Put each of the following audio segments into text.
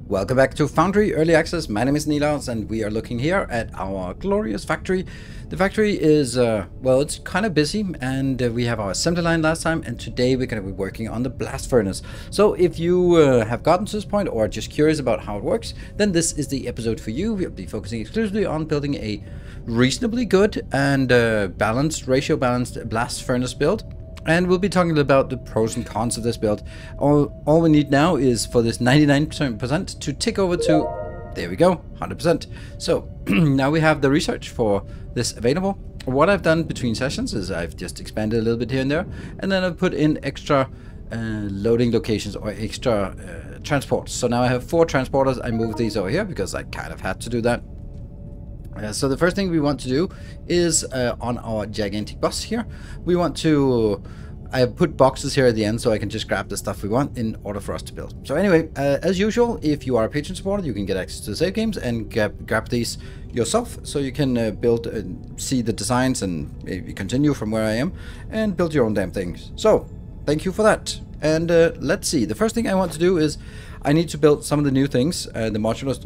Welcome back to Foundry Early Access. My name is Nilas and we are looking here at our glorious factory. The factory is, well, it's kind of busy and we have our assembly line last time, and today we're going to be working on the blast furnace. So if you have gotten to this point or are just curious about how it works, then this is the episode for you. We'll be focusing exclusively on building a reasonably good and ratio balanced blast furnace build. And we'll be talking about the pros and cons of this build. All we need now is for this 99% to tick over to, there we go, 100%. So now we have the research for this available. What I've done between sessions is I've just expanded a little bit here and there, and then I've put in extra loading locations or extra transports. So now I have 4 transporters. I moved these over here because I kind of had to do that. So the first thing we want to do is on our gigantic bus here, we want to, I put boxes here at the end so I can just grab the stuff we want in order for us to build. So anyway, as usual, if you are a patron supporter, you can get access to the save games and grab these yourself, so you can build and see the designs and maybe continue from where I am and build your own damn things. So thank you for that. And let's see, the first thing I want to do is I need to build some of the new things. The modular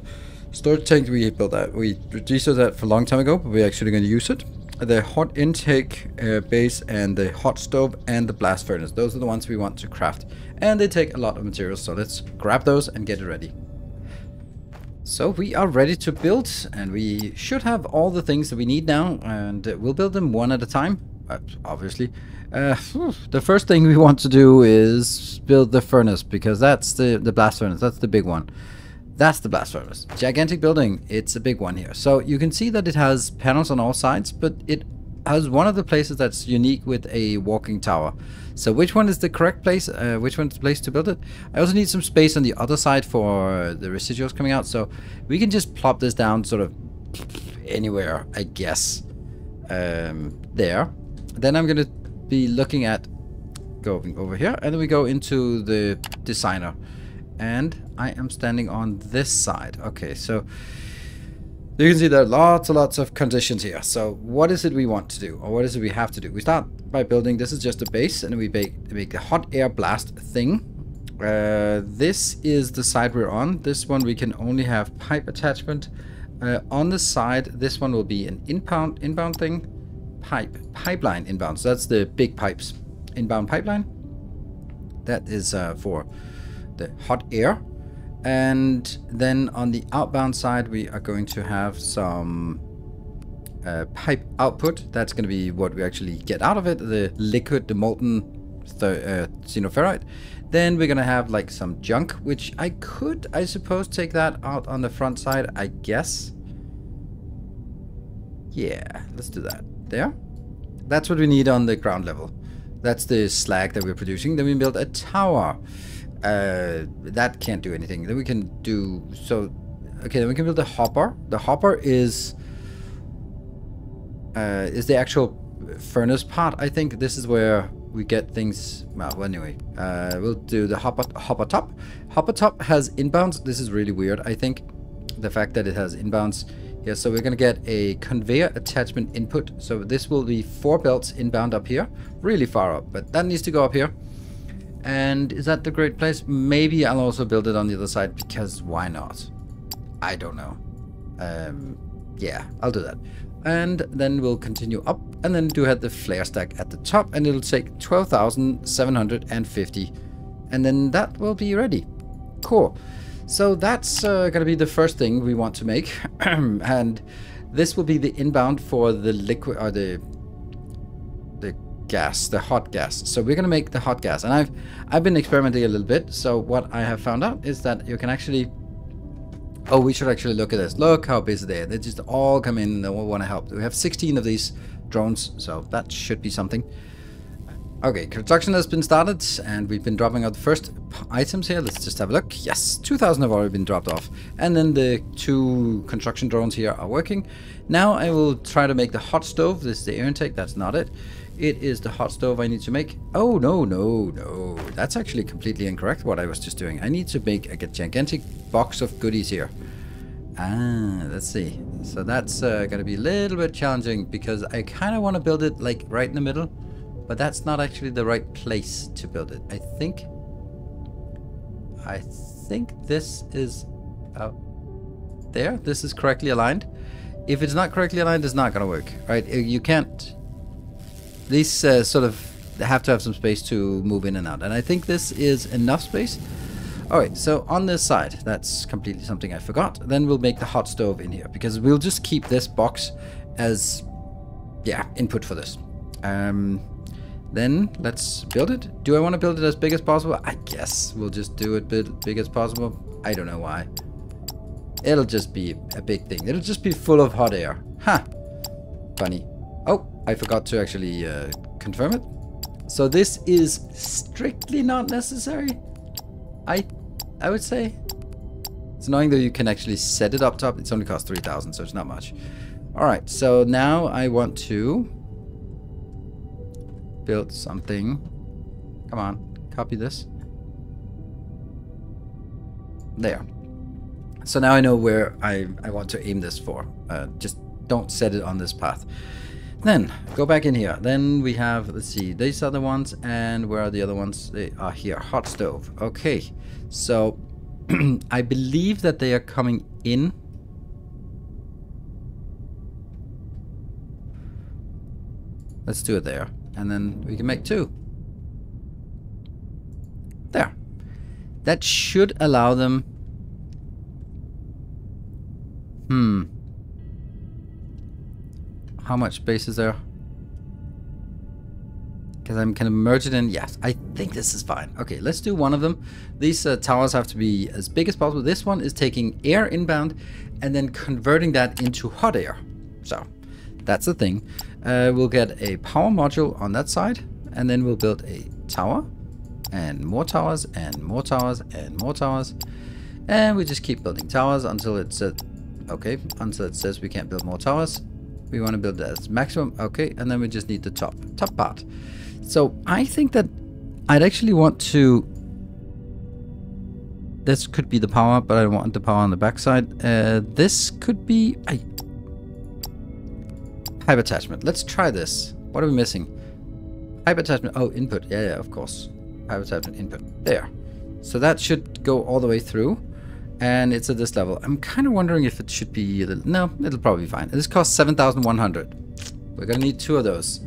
storage tank, we built that. We researched that for a long time ago, but we're actually going to use it. The hot intake base and the hot stove and the blast furnace. Those are the ones we want to craft. And they take a lot of materials, so let's grab those and get it ready. So we are ready to build, and we should have all the things that we need now, and we'll build them one at a time, obviously. The first thing we want to do is build the furnace, because that's the blast furnace. That's the big one. That's the blast furnace. Gigantic building. It's a big one here. So you can see that it has panels on all sides, but it has one of the places that's unique with a walking tower. So which one is the correct place? Which one's the place to build it? I also need some space on the other side for the residuals coming out. So we can just plop this down sort of anywhere, I guess. There. Then I'm going to be looking at going over here, and then we go into the designer. And I am standing on this side. Okay, so you can see there are lots and lots of conditions here. So what is it we want to do, or what is it we have to do? We start by building, this is just a base, and we make the hot air blast thing. This is the side we're on. This one we can only have pipe attachment. On the side, this one will be an inbound thing. Pipeline inbound. So that's the big pipes. Inbound pipeline. That is for the hot air. And then on the outbound side we are going to have some pipe output. That's going to be what we actually get out of it, the liquid, the molten xenoferrite. Then we're going to have like some junk, which I could, I suppose, take that out on the front side, I guess. Yeah, let's do that. There. That's what we need on the ground level. That's the slag that we're producing. Then we build a tower. That can't do anything. Then we can do so. Okay, then we can build a hopper. The hopper is the actual furnace part. I think this is where we get things. Well, anyway, we'll do the hopper top. Hopper top has inbounds. This is really weird. I think the fact that it has inbounds. Yeah, so we're gonna get a conveyor attachment input. So this will be 4 belts inbound up here, really far up, but that needs to go up here. And is that the great place? Maybe I'll also build it on the other side, because why not? I don't know. Yeah, I'll do that. And then we'll continue up, and then do have the flare stack at the top, and it'll take 12,750. And then that will be ready. Cool. So that's gonna be the first thing we want to make. And this will be the inbound for the liquid, or the gas, the hot gas. So we're gonna make the hot gas, and I've been experimenting a little bit. So what I have found out is that you can actually, oh, we should actually look at this. Look how busy they are. They just all come in and they all want to help. We have 16 of these drones, so that should be something. Okay, construction has been started, and we've been dropping out the first items here. Let's just have a look. Yes, 2,000 have already been dropped off, and then the 2 construction drones here are working. Now I will try to make the hot stove. This is the air intake. That's not it. It is the hot stove I need to make. Oh, no. That's actually completely incorrect, what I was just doing. I need to make a gigantic box of goodies here. Let's see. So that's going to be a little bit challenging, because I kind of want to build it like right in the middle. But that's not actually the right place to build it. I think this is There, this is correctly aligned. If it's not correctly aligned, it's not gonna work, right? You can't. These sort of have to have some space to move in and out, and I think this is enough space. Alright, so on this side, that's completely something I forgot. Then we'll make the hot stove in here, because we'll just keep this box as, yeah, input for this. Then let's build it. Do I want to build it as big as possible? I guess we'll just do it big as possible. I don't know why. It'll just be a big thing. It'll just be full of hot air. Ha! Funny. Oh, I forgot to actually confirm it. So this is strictly not necessary. I would say. It's annoying that you can actually set it up top. It's only cost 3,000, so it's not much. Alright, so now I want to build something. Come on, copy this. There. So now I know where I want to aim this for. Just don't set it on this path. Then, go back in here. Then we have, let's see, these are the ones, and where are the other ones? They are here. Hot stove. Okay, so I believe that they are coming in. Let's do it there. And then we can make 2. There. That should allow them... How much space is there? Because I'm kind of merge it in. Yes, I think this is fine. Okay, let's do one of them. These towers have to be as big as possible. This one is taking air inbound and then converting that into hot air. So that's the thing. We'll get a power module on that side, and then we'll build a tower and more towers and more towers and more towers. And we just keep building towers until it says, okay, until it says we can't build more towers. We want to build that as maximum. Okay, and then we just need the top part. So I think that I'd actually want to... This could be the power, but I don't want the power on the backside. This could be a pipe attachment. Let's try this. What are we missing? Pipe attachment. Oh, input. Yeah, of course. Pipe attachment input. There. So that should go all the way through. And it's at this level. I'm kind of wondering if it should be... No, it'll probably be fine. This costs 7,100. We're going to need 2 of those.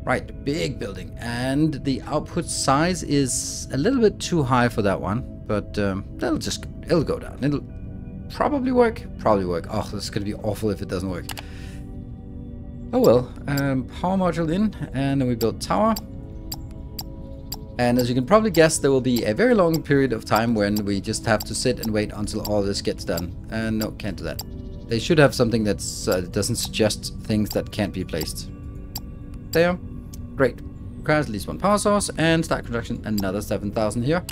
Right, big building. And the output size is a little bit too high for that one. But it'll go down. It'll probably work. Probably work. Oh, this is going to be awful if it doesn't work. Oh well. Power module in. And then we build tower. And as you can probably guess, there will be a very long period of time when we just have to sit and wait until all this gets done. And no, can't do that. They should have something that doesn't suggest things that can't be placed. There. Great. Requires at least 1 power source, and start construction another 7,000 here.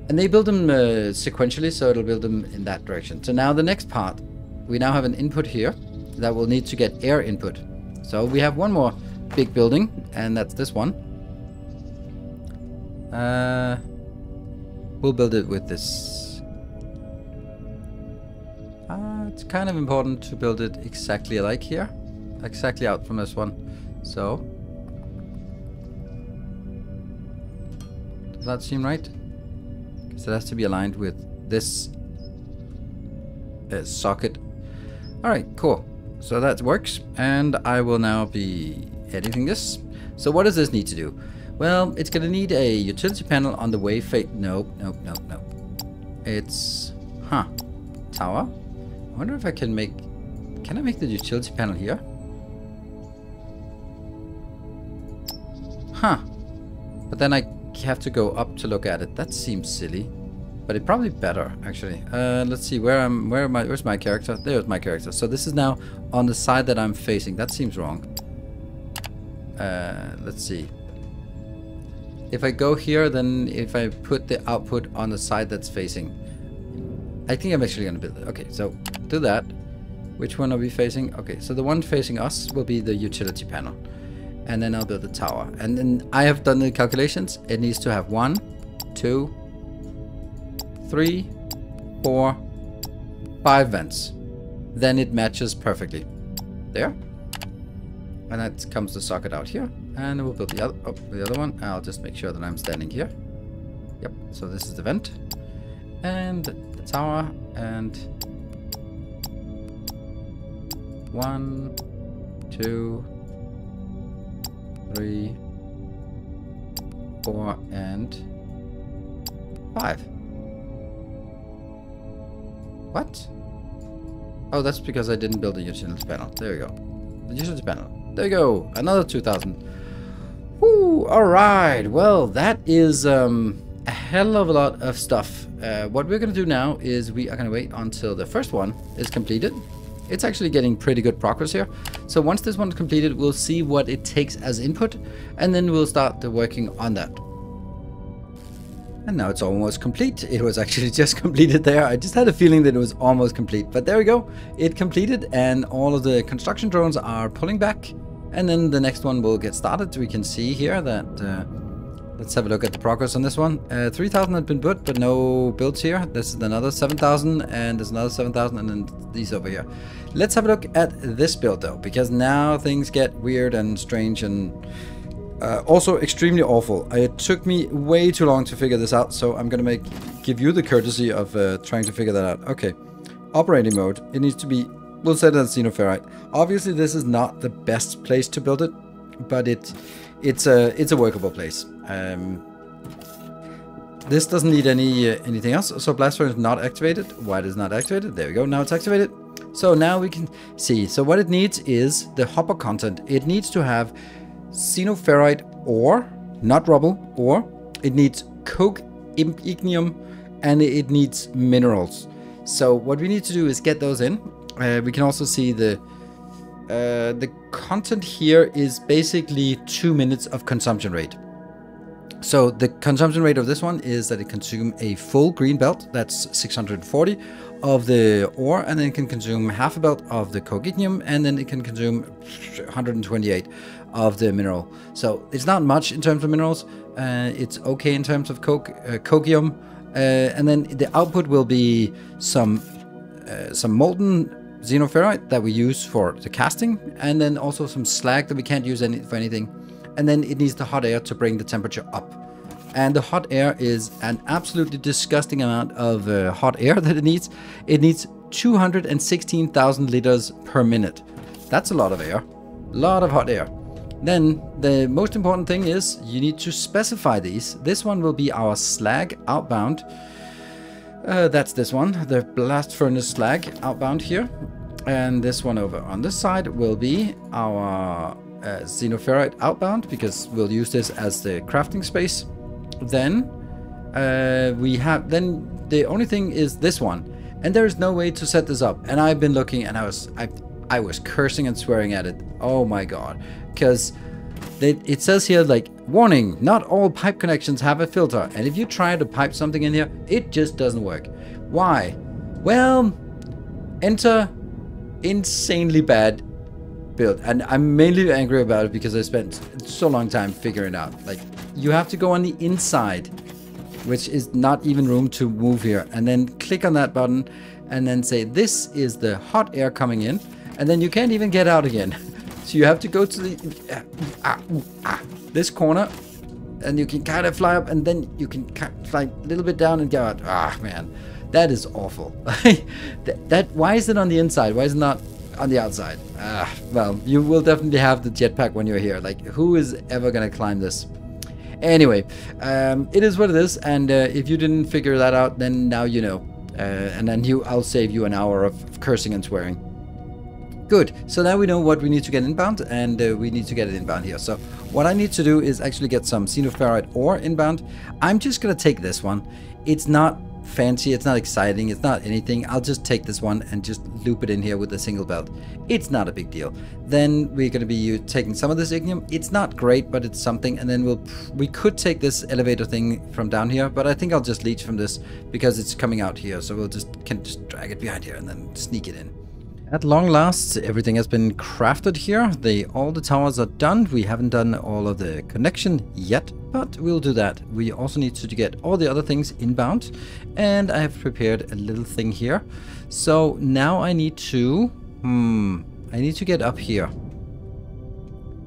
And they build them sequentially, so it'll build them in that direction. So now the next part, we now have an input here that will need to get air input. So we have one more big building, and that's this one. We'll build it with this. It's kind of important to build it exactly like here. Exactly out from this one. So. Does that seem right? Because it has to be aligned with this socket. Alright, cool. So that works. And I will now be editing this. So what does this need to do? Well, it's going to need a utility panel on the way Nope. It's... Tower? I wonder if I can make... Can I make the utility panel here? But then I have to go up to look at it. That seems silly. But it's probably better, actually. Let's see, where's my character? There's my character. So this is now on the side that I'm facing. That seems wrong. Let's see. If I go here, then if I put the output on the side that's facing, I think I'm actually going to build it. Okay, so do that. Which one are we facing? Okay, so the one facing us will be the utility panel. And then I'll build the tower. And then I have done the calculations. It needs to have 1, 2, 3, 4, 5 vents. Then it matches perfectly. There. And that comes the socket out here. And we'll build the other one. I'll just make sure that I'm standing here. Yep, so this is the vent. And the tower, and 1, 2, 3, 4, and 5. What? Oh, that's because I didn't build a utility panel. There we go. The utility panel. There you go. Another 2,000. Woo! Alright. Well, that is a hell of a lot of stuff. What we're going to do now is we are going to wait until the first one is completed. It's actually getting pretty good progress here. So once this one is completed, we'll see what it takes as input, and then we'll start working on that. And now it's almost complete. It was actually just completed there. I just had a feeling that it was almost complete, but there we go. It completed, and all of the construction drones are pulling back, and then the next one will get started. We can see here that let's have a look at the progress on this one. 3,000 had been built, but no builds here. This is another 7,000, and there's another 7,000, and then these over here. Let's have a look at this build though, because now things get weird and strange and also extremely awful. It took me way too long to figure this out, so I'm gonna give you the courtesy of trying to figure that out. Okay, operating mode. It needs to be. We'll set it as xenoferrite. Obviously, this is not the best place to build it, but it's a workable place. This doesn't need anything else. So blast furnace is not activated. Why it is not activated? There we go. Now it's activated. So now we can see. So what it needs is the hopper content. It needs to have xenoferrite ore, not rubble, ore. It needs coke, ignium, and it needs minerals. So what we need to do is get those in. We can also see the content here is basically 2 minutes of consumption rate. So the consumption rate of this one is that it consumes a full green belt, that's 640 of the ore, and then it can consume half a belt of the cogignium, and then it can consume 128 of the mineral. So it's not much in terms of minerals. It's okay in terms of cogium, and then the output will be some molten xenoferrite that we use for the casting, and then also some slag that we can't use for anything. And then it needs the hot air to bring the temperature up. And the hot air is an absolutely disgusting amount of hot air that it needs. It needs 216,000 liters per minute. That's a lot of air. A lot of hot air. Then the most important thing is you need to specify these. This one will be our slag outbound. That's this one, the blast furnace slag outbound here. And this one over on this side will be our xenoferrite outbound, because we'll use this as the crafting space. Then the only thing is this one, and there is no way to set this up. And I've been looking, and I was cursing and swearing at it. Oh my god, because it says here, like, warning, not all pipe connections have a filter, and if you try to pipe something in here, it just doesn't work. Why? Well, enter insanely bad build, and I'm mainly angry about it because I spent so long time figuring it out. Like, you have to go on the inside, which is not even room to move here, and then click on that button and then say this is the hot air coming in, and then you can't even get out again. So you have to go to the this corner, and you can kind of fly up, and then you can fly a little bit down and go out. Ah, man, that is awful. Why is it on the inside? Why is it not on the outside? Well, you will definitely have the jetpack when you're here. Like, who is ever gonna climb this? Anyway, it is what it is, and if you didn't figure that out, then now you know. And then I'll save you an hour of cursing and swearing. Good, so now we know what we need to get inbound, and we need to get it inbound here. So what I need to do is actually get some xenoferrite ore inbound. I'm just gonna take this one. It's not fancy, it's not exciting, it's not anything. I'll just take this one and just loop it in here with a single belt. It's not a big deal. Then we're going to be taking some of this ignium. It's not great, but it's something. And then we could take this elevator thing from down here, but I think I'll just leech from this because it's coming out here. So we'll can just drag it behind here and then sneak it in. At long last, everything has been crafted here. All the towers are done. We haven't done all of the connection yet, but we'll do that. We also need to get all the other things inbound, and I have prepared a little thing here. So now I need to get up here.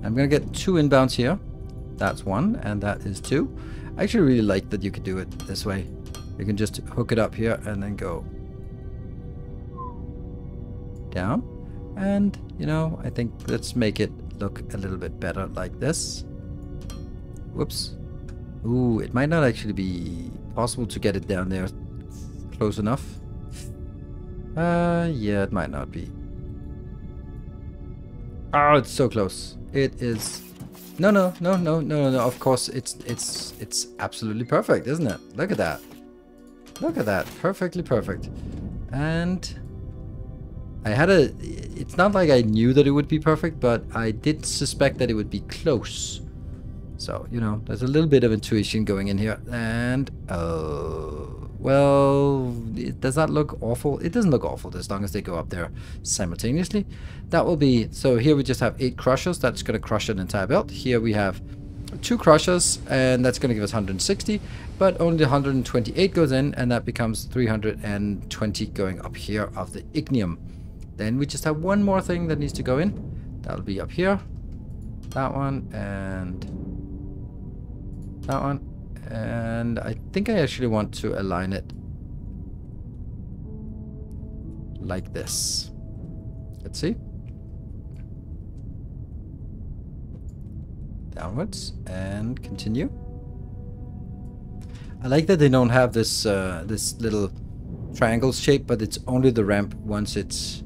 I'm gonna get 2 inbounds here. That's 1, and that is 2. I actually really like that you could do it this way. You can just hook it up here and then go down. And, you know, I think let's make it look a little bit better like this. Whoops. Ooh, it might not actually be possible to get it down there close enough. Yeah, it might not be. Oh, it's so close. It is. No. Of course, it's absolutely perfect, isn't it? Look at that. Look at that. Perfectly perfect. And I had a. It's not like I knew that it would be perfect, but I did suspect that it would be close. So, you know, there's a little bit of intuition going in here. And, well, does that look awful? It doesn't look awful as long as they go up there simultaneously. That will be, so here we just have 8 crushers. That's going to crush an entire belt. Here we have 2 crushers, and that's going to give us 160. But only 128 goes in, and that becomes 320 going up here of the ignium. Then we just have one more thing that needs to go in. That'll be up here. That one, and that one. And I think I actually want to align it like this. Let's see. Downwards and continue. I like that they don't have this this little triangle shape, but it's only the ramp once it's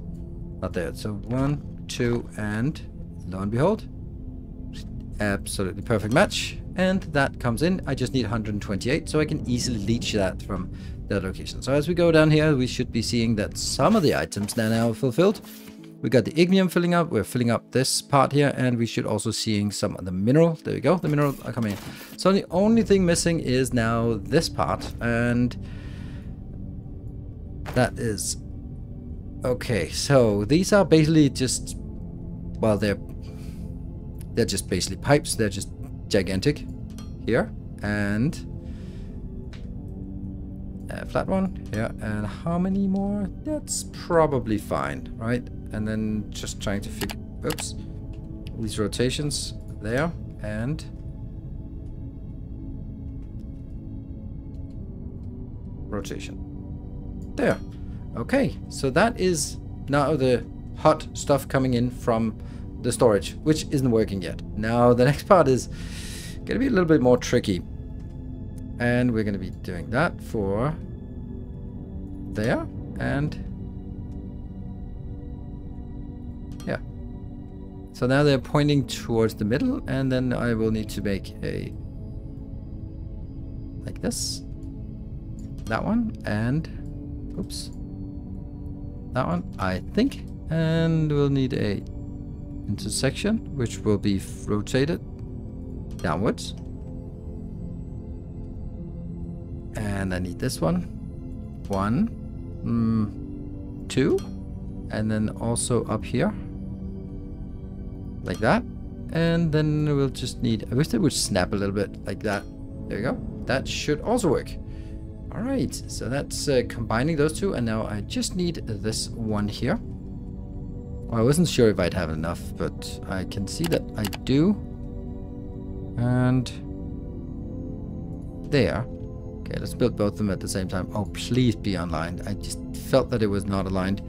not there. So 1, 2, and lo and behold, absolutely perfect match. And that comes in. I just need 128, so I can easily leech that from that location. So as we go down here, we should be seeing that some of the items now are fulfilled. We got the ignium filling up. We're filling up this part here, and we should also seeing some of the mineral. There we go. The mineral are coming in. So the only thing missing is now this part, and that is okay. So these are basically just, well, they're just basically pipes. They're just gigantic here, and a flat one here. And how many more? That's probably fine, right? And then just trying to figure, oops, these rotations there, and rotation there. Okay, so that is now the hot stuff coming in from the storage, which isn't working yet. Now the next part is gonna be a little bit more tricky, and we're gonna be doing that for there, and yeah. So now they're pointing towards the middle, and then I will need to make a like this, that one, and oops, that one, I think, and we'll need a intersection which will be rotated downwards, and I need this one, 1, 2, and then also up here like that, and then we'll just need, I wish they would snap a little bit like that. There we go. That should also work. All right, so that's combining those two, and now I just need this one here. Well, I wasn't sure if I'd have enough, but I can see that I do. And there. Okay, let's build both of them at the same time. Oh, please be aligned. I just felt that it was not aligned.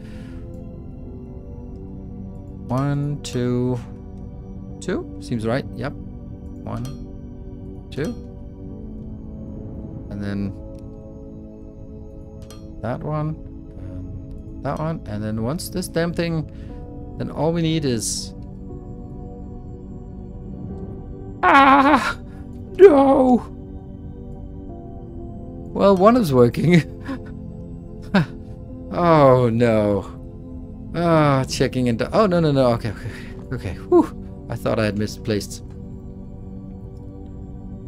1, 2, 2. Seems right. Yep. 1, 2. And then that one. And that one. And then once this damn thing, then all we need is... Ah! No! Well, one is working. Oh, no. Ah, checking into... Oh, no. Okay. Whew. I thought I had misplaced.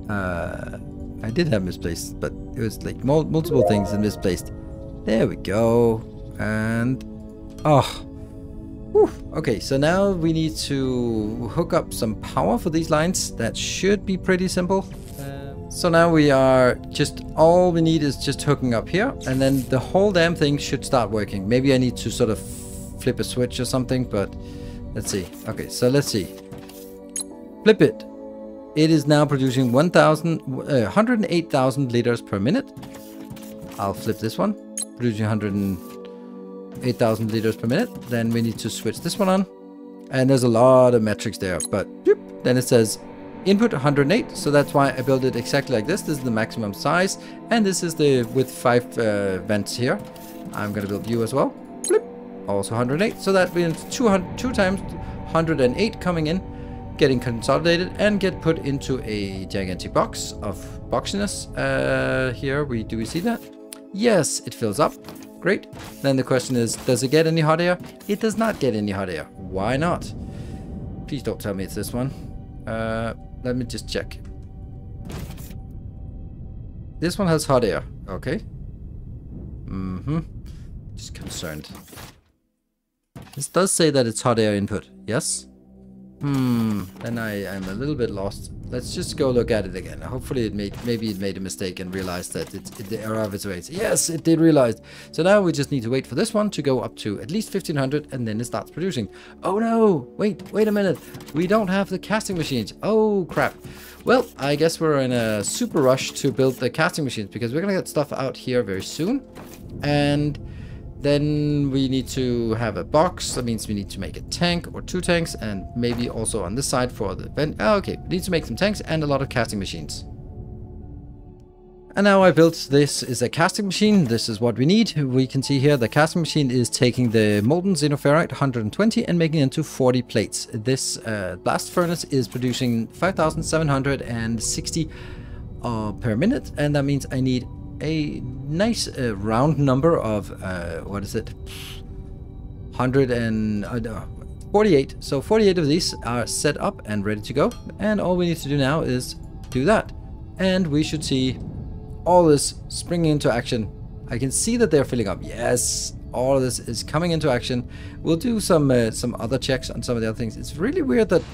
I did have misplaced, but it was like multiple things and misplaced. There we go. And... Oh. Whew. Okay, so now we need to hook up some power for these lines. That should be pretty simple. So now we are just, all we need is just hooking up here, and then the whole damn thing should start working. Maybe I need to sort of flip a switch or something, but let's see. Okay, so let's see. Flip it. It is now producing 108,000 liters per minute. I'll flip this one, producing 108,000 liters per minute. Then we need to switch this one on. And there's a lot of metrics there, but then it says input 108, so that's why I built it exactly like this. This is the maximum size, and this is the with 5 vents here. I'm gonna build you as well. Flip, also 108, so that means 2 times 108 coming in, getting consolidated and get put into a gigantic box of boxiness. Here do we see that? Yes, it fills up. Great. Then the question is, does it get any hot air? It does not get any hot air. Why not? Please don't tell me it's this one. Let me just check. This one has hot air. Okay. Just concerned. This does say that it's hot air input. Yes? Then I'm a little bit lost. Let's just go look at it again. Hopefully maybe it made a mistake and realized that it's the error of its ways. Yes, it did realize. So now we just need to wait for this one to go up to at least 1500, and then it starts producing. Oh no! Wait a minute. We don't have the casting machines. Oh crap. Well, I guess we're in a super rush to build the casting machines because we're gonna get stuff out here very soon. And then we need to have a box. That means we need to make a tank or 2 tanks, and maybe also on this side for the vent. Oh, okay, we need to make some tanks and a lot of casting machines. And now I built this is a casting machine. This is what we need. We can see here the casting machine is taking the molten xenoferrite 120 and making it into 40 plates. This blast furnace is producing 5,760 per minute, and that means I need a nice round number of what is it, 148. So 48 of these are set up and ready to go, and all we need to do now is do that, and we should see all this springing into action. I can see that they're filling up. Yes, all of this is coming into action. We'll do some other checks on some of the other things. It's really weird that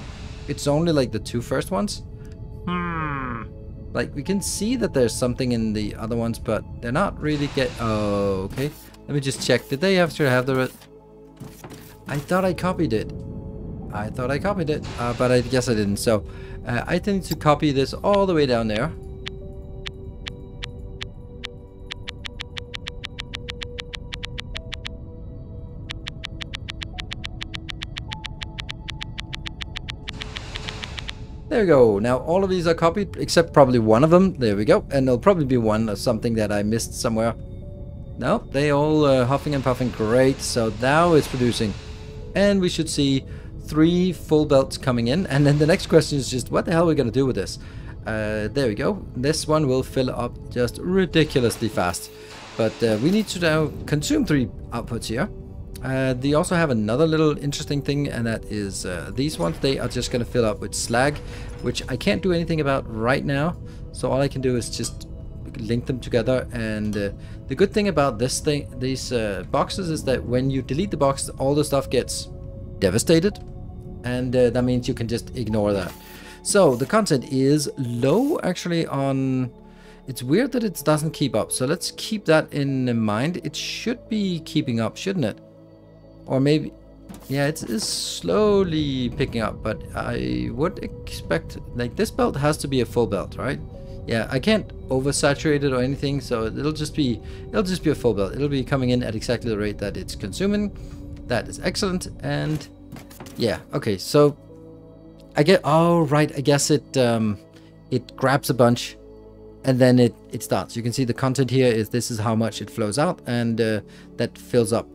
it's only like the 2 first ones. Like, we can see that there's something in the other ones, but they're not really oh, okay. Let me just check. Did they have to have the... I thought I copied it. But I guess I didn't. So, I need to copy this all the way down there. There we go. Now all of these are copied except probably one of them. There we go. And there'll probably be one or something that I missed somewhere. No, they all huffing and puffing. Great. So now it's producing. And we should see 3 full belts coming in. And then the next question is just what the hell are we going to do with this? There we go. This one will fill up just ridiculously fast. But we need to now consume 3 outputs here. They also have another little interesting thing, and that is these ones. They are just going to fill up with slag, which I can't do anything about right now. So all I can do is just link them together. And the good thing about these boxes is that when you delete the box, all the stuff gets devastated, and that means you can just ignore that. So the content is low actually on... It's weird that it doesn't keep up. So let's keep that in mind. It should be keeping up, shouldn't it? Or maybe, yeah, it is slowly picking up, but I would expect, like, this belt has to be a full belt, right? Yeah, I can't oversaturate it or anything, so it'll just be a full belt. It'll be coming in at exactly the rate that it's consuming. That is excellent. And yeah, okay, so I get, oh right, I guess it grabs a bunch and then it starts. You can see the content here is this is how much it flows out, and that fills up.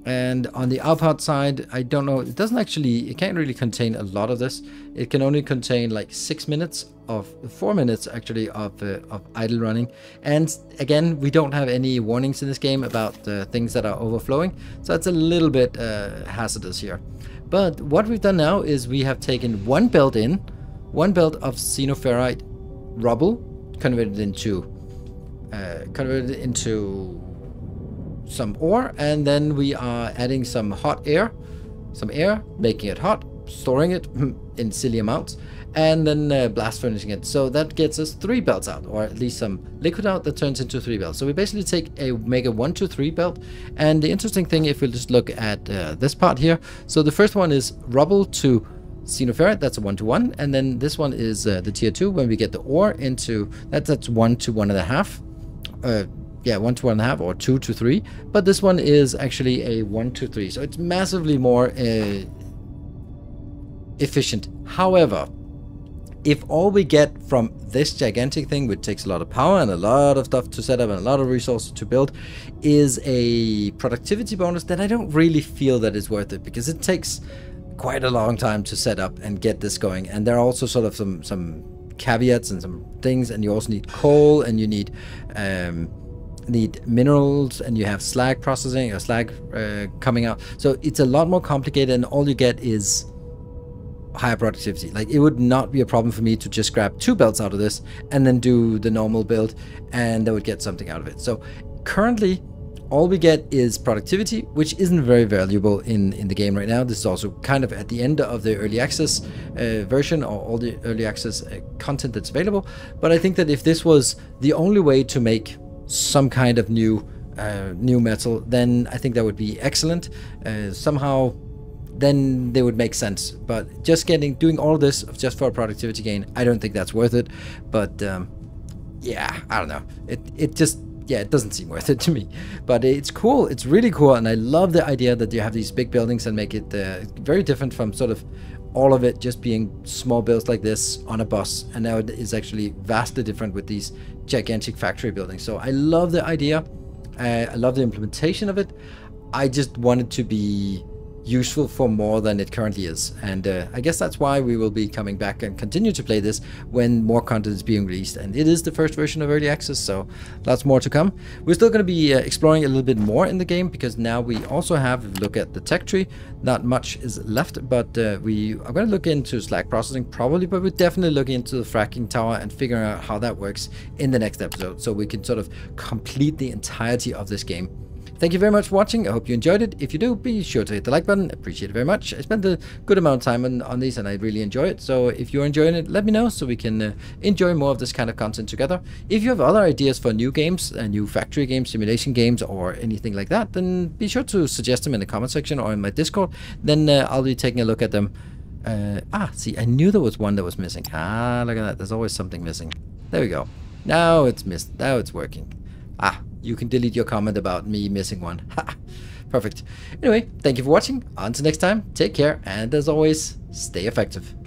And on the output side, I don't know, it can't really contain a lot of this. It can only contain like 4 minutes actually of idle running. And again, we don't have any warnings in this game about things that are overflowing, so it's a little bit hazardous here. But what we've done now is we have taken one belt of xenoferrite rubble, converted into some ore, and then we are adding some air, making it hot, storing it in silly amounts, and then blast furnishing it. So that gets us 3 belts out, or at least some liquid out that turns into 3 belts. So we basically make a 1, 2, 3 belt. And the interesting thing, if we just look at this part here, so the first one is rubble to xenoferrite, that's a 1 to 1, and then this one is the tier 2. When we get the ore into that's 1 to 1.5. yeah, 1 to 1.5 or 2 to 3, but this one is actually a 1 to 3, so it's massively more efficient. However, if all we get from this gigantic thing, which takes a lot of power and a lot of stuff to set up and a lot of resources to build, is a productivity bonus, then I don't really feel that it's worth it, because it takes quite a long time to set up and get this going. And there are also sort of some caveats and some things, and you also need coal, and you need minerals, and you have slag processing or slag coming out. So it's a lot more complicated, and all you get is higher productivity. Like, it would not be a problem for me to just grab 2 belts out of this and then do the normal build, and I would get something out of it. So currently all we get is productivity, which isn't very valuable in the game right now. This is also kind of at the end of the early access version, or all the early access content that's available. But I think that if this was the only way to make some kind of new metal, then I think that would be excellent. Somehow then they would make sense, but just doing all of this just for a productivity gain, I don't think that's worth it. But yeah, I don't know, it just, yeah, it doesn't seem worth it to me. But it's cool, it's really cool, and I love the idea that you have these big buildings and make it very different from sort of all of it just being small builds like this on a bus, and now it is actually vastly different with these gigantic factory buildings. So I love the idea, I love the implementation of it. I just want it to be useful for more than it currently is, and I guess that's why we will be coming back and continue to play this when more content is being released. And it is the first version of early access, so lots more to come. We're still going to be exploring a little bit more in the game, because now we also have, if you look at the tech tree, not much is left, but we are going to look into slag processing probably, but we're definitely looking into the fracking tower and figuring out how that works in the next episode, so we can sort of complete the entirety of this game. Thank you very much for watching. I hope you enjoyed it. If you do, be sure to hit the like button. Appreciate it very much. I spent a good amount of time on these, and I really enjoy it. So if you're enjoying it, let me know so we can enjoy more of this kind of content together. If you have other ideas for new games, new factory games, simulation games, or anything like that, then be sure to suggest them in the comment section or in my Discord. Then I'll be taking a look at them. See, I knew there was one that was missing. Look at that. There's always something missing. There we go. Now it's missed. Now it's working. You can delete your comment about me missing one. Perfect. Anyway, thank you for watching. Until next time, take care, and as always, stay effective.